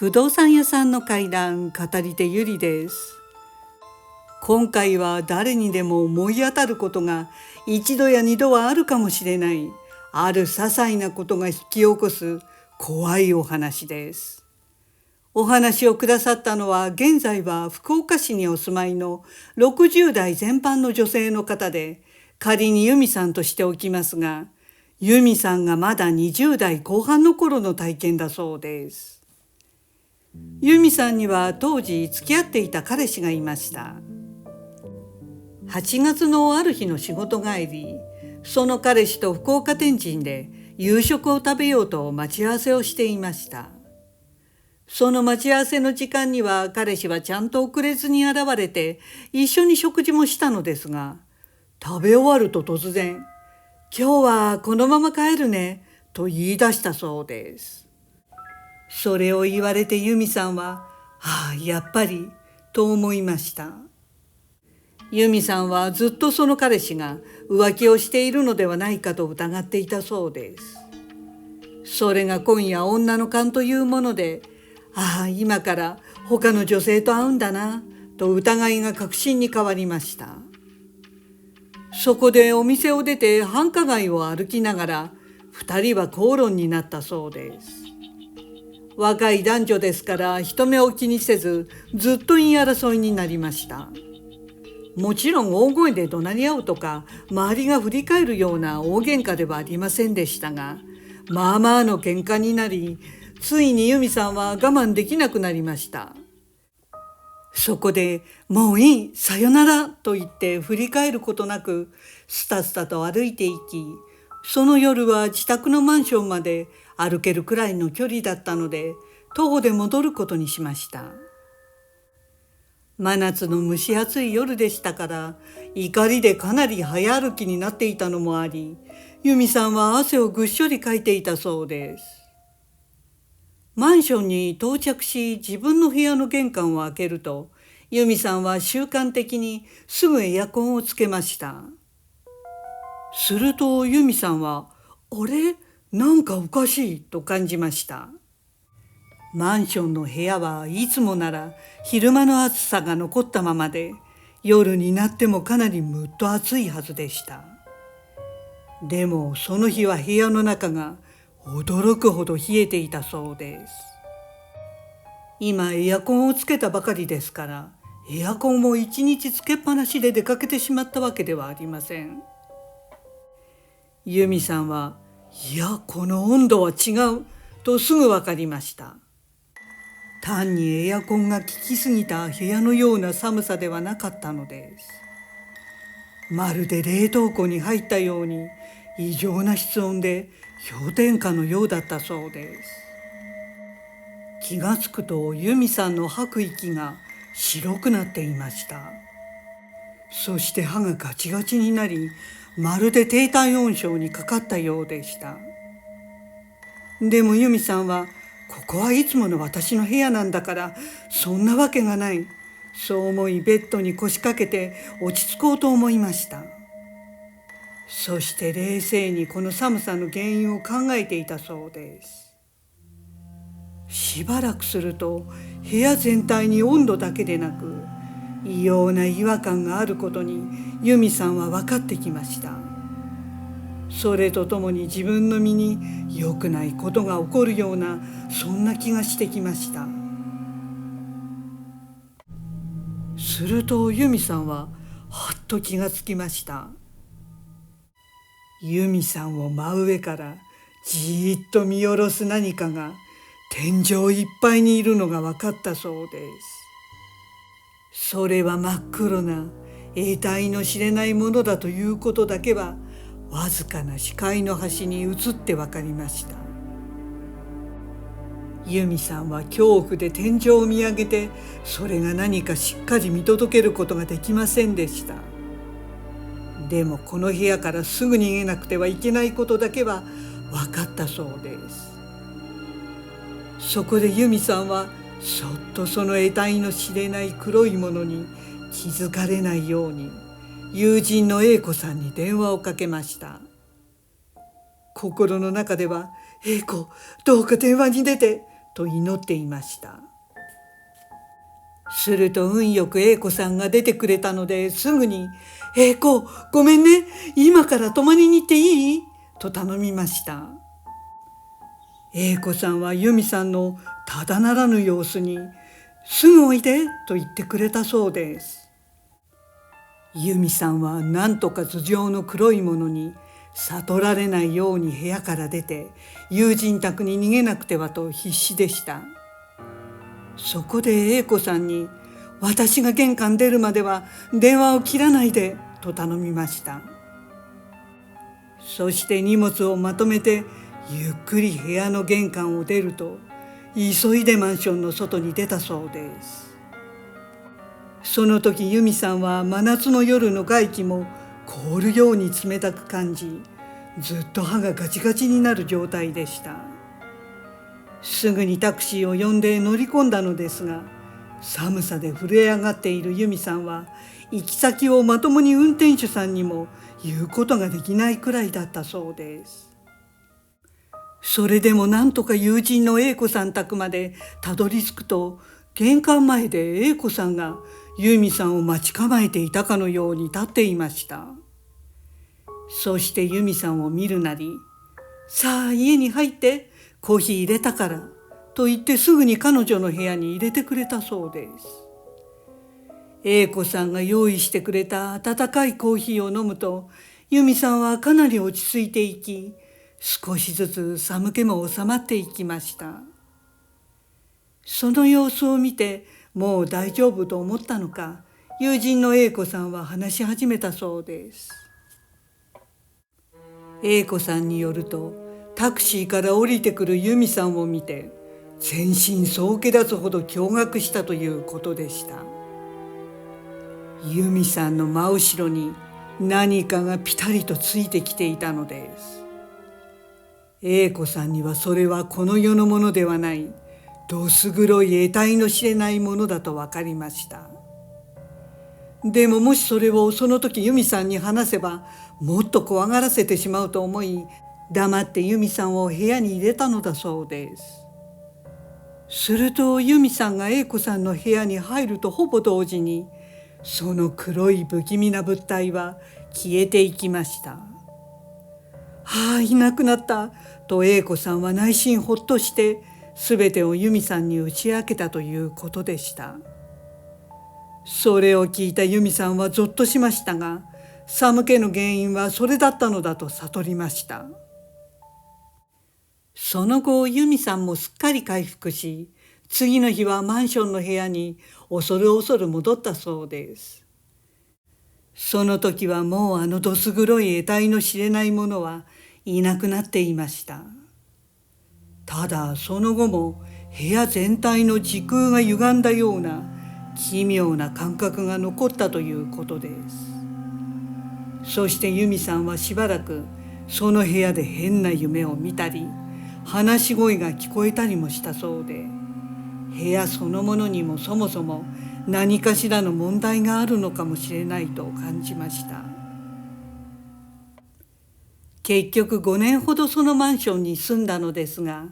不動産屋さんの怪談語り手ゆりです。今回は誰にでも思い当たることが一度や二度はあるかもしれないある些細なことが引き起こす怖いお話です。お話をくださったのは現在は福岡市にお住まいの60代前半の女性の方で、仮に由美さんとしておきますが、由美さんがまだ20代後半の頃の体験だそうです。由美さんには当時付き合っていた彼氏がいました。8月のある日の仕事帰り、その彼氏と福岡天神で夕食を食べようと待ち合わせをしていました。その待ち合わせの時間には彼氏はちゃんと遅れずに現れて一緒に食事もしたのですが、食べ終わると突然、今日はこのまま帰るねと言い出したそうです。それを言われて由美さんは、やっぱりと思いました。由美さんはずっとその彼氏が浮気をしているのではないかと疑っていたそうです。それが今夜女の勘というもので、今から他の女性と会うんだなと疑いが確信に変わりました。そこでお店を出て繁華街を歩きながら二人は口論になったそうです。若い男女ですから人目を気にせずずっと言い争いになりました。もちろん大声で怒鳴り合うとか周りが振り返るような大喧嘩ではありませんでしたが、まあまあの喧嘩になり、ついに由美さんは我慢できなくなりました。そこでもういい、さよならと言って振り返ることなくスタスタと歩いていき、その夜は自宅のマンションまで歩けるくらいの距離だったので徒歩で戻ることにしました。真夏の蒸し暑い夜でしたから、怒りでかなり早歩きになっていたのもあり、由美さんは汗をぐっしょりかいていたそうです。マンションに到着し自分の部屋の玄関を開けると、由美さんは習慣的にすぐエアコンをつけました。すると由美さんは、あれ、なんかおかしいと感じました。マンションの部屋はいつもなら昼間の暑さが残ったままで、夜になってもかなりむっと暑いはずでした。でもその日は部屋の中が驚くほど冷えていたそうです。今エアコンをつけたばかりですから、エアコンも一日つけっぱなしで出かけてしまったわけではありません。由美さんは、いや、この温度は違うとすぐ分かりました。単にエアコンが効きすぎた部屋のような寒さではなかったのです。まるで冷凍庫に入ったように異常な室温で氷点下のようだったそうです。気がつくと由美さんの吐く息が白くなっていました。そして歯がガチガチになり、まるで低体温症にかかったようでした。でも由美さんは、ここはいつもの私の部屋なんだからそんなわけがない、そう思いベッドに腰掛けて落ち着こうと思いました。そして冷静にこの寒さの原因を考えていたそうです。しばらくすると部屋全体に温度だけでなく異様な違和感があることに由美さんは分かってきました。それとともに自分の身に良くないことが起こるような、そんな気がしてきました。すると由美さんははっと気がつきました。由美さんを真上からじーっと見下ろす何かが天井いっぱいにいるのが分かったそうです。それは真っ黒な得体の知れないものだということだけはわずかな視界の端に映って分かりました。由美さんは恐怖で天井を見上げて、それが何かしっかり見届けることができませんでした。でもこの部屋からすぐ逃げなくてはいけないことだけは分かったそうです。そこで由美さんはそっとその得体の知れない黒いものに気づかれないように友人の英子さんに電話をかけました。心の中では、英子、どうか電話に出てと祈っていました。すると運よく英子さんが出てくれたので、すぐに「英子、ごめんね、今から泊まりに行っていい?」と頼みました。英子さんは由美さんのただならぬ様子に「すぐおいで」と言ってくれたそうです。由美さんは何とか頭上の黒いものに悟られないように部屋から出て、友人宅に逃げなくてはと必死でした。そこで英子さんに「私が玄関出るまでは電話を切らないで」と頼みました。そして荷物をまとめてゆっくり部屋の玄関を出ると、急いでマンションの外に出たそうです。その時由美さんは真夏の夜の外気も凍るように冷たく感じ、ずっと歯がガチガチになる状態でした。すぐにタクシーを呼んで乗り込んだのですが、寒さで震え上がっている由美さんは行き先をまともに運転手さんにも言うことができないくらいだったそうです。それでもなんとか友人の英子さん宅までたどり着くと、玄関前で英子さんが由美さんを待ち構えていたかのように立っていました。そして由美さんを見るなり「さあ家に入って、コーヒー入れたから」と言ってすぐに彼女の部屋に入れてくれたそうです。英子さんが用意してくれた温かいコーヒーを飲むと、由美さんはかなり落ち着いていき、少しずつ寒気も収まっていきました。その様子を見てもう大丈夫と思ったのか、友人の英子さんは話し始めたそうです。英子さんによると、タクシーから降りてくる由美さんを見て全身そうけ立つほど驚愕したということでした。由美さんの真後ろに何かがピタリとついてきていたのです。英子さんにはそれはこの世のものではない、どす黒い得体の知れないものだと分かりました。でももしそれをその時由美さんに話せばもっと怖がらせてしまうと思い、黙って由美さんを部屋に入れたのだそうです。すると由美さんが英子さんの部屋に入るとほぼ同時に、その黒い不気味な物体は消えていきました。ああ、いなくなったと英子さんは内心ほっとして全てを由美さんに打ち明けたということでした。それを聞いた由美さんはぞっとしましたが、寒気の原因はそれだったのだと悟りました。その後由美さんもすっかり回復し、次の日はマンションの部屋に恐る恐る戻ったそうです。その時はもうあのどす黒い得体の知れないものはいなくなっていました。ただその後も部屋全体の時空が歪んだような奇妙な感覚が残ったということです。そして由美さんはしばらくその部屋で変な夢を見たり、話し声が聞こえたりもしたそうで、部屋そのものにもそもそも何かしらの問題があるのかもしれないと感じました。結局5年ほどそのマンションに住んだのですが、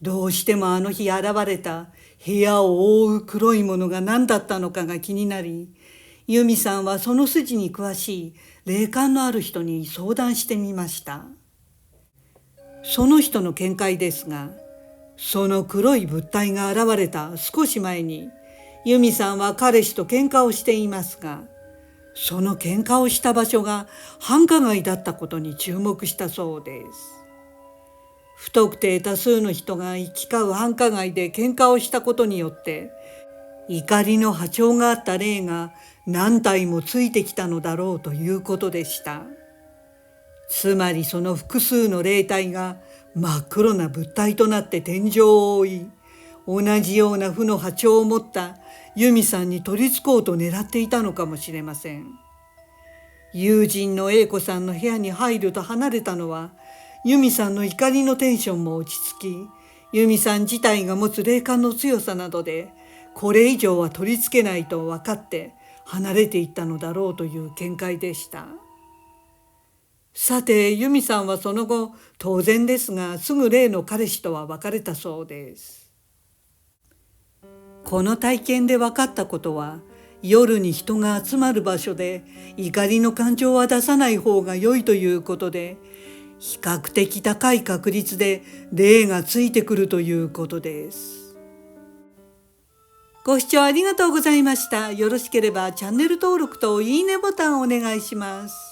どうしてもあの日現れた部屋を覆う黒いものが何だったのかが気になり、由美さんはその筋に詳しい霊感のある人に相談してみました。その人の見解ですが、その黒い物体が現れた少し前に由美さんは彼氏と喧嘩をしていますが、その喧嘩をした場所が繁華街だったことに注目したそうです。不特定多数の人が行き交う繁華街で喧嘩をしたことによって怒りの波長があった霊が何体もついてきたのだろうということでした。つまりその複数の霊体が真っ黒な物体となって天井を覆い、同じような負の波長を持った由美さんに取り付こうと狙っていたのかもしれません。友人の英子さんの部屋に入ると離れたのは、由美さんの怒りのテンションも落ち着き、由美さん自体が持つ霊感の強さなどで、これ以上は取り付けないと分かって離れていったのだろうという見解でした。さて由美さんはその後、当然ですがすぐ例の彼氏とは別れたそうです。この体験で分かったことは、夜に人が集まる場所で怒りの感情は出さない方が良いということで、比較的高い確率で霊がついてくるということです。ご視聴ありがとうございました。よろしければチャンネル登録といいねボタンをお願いします。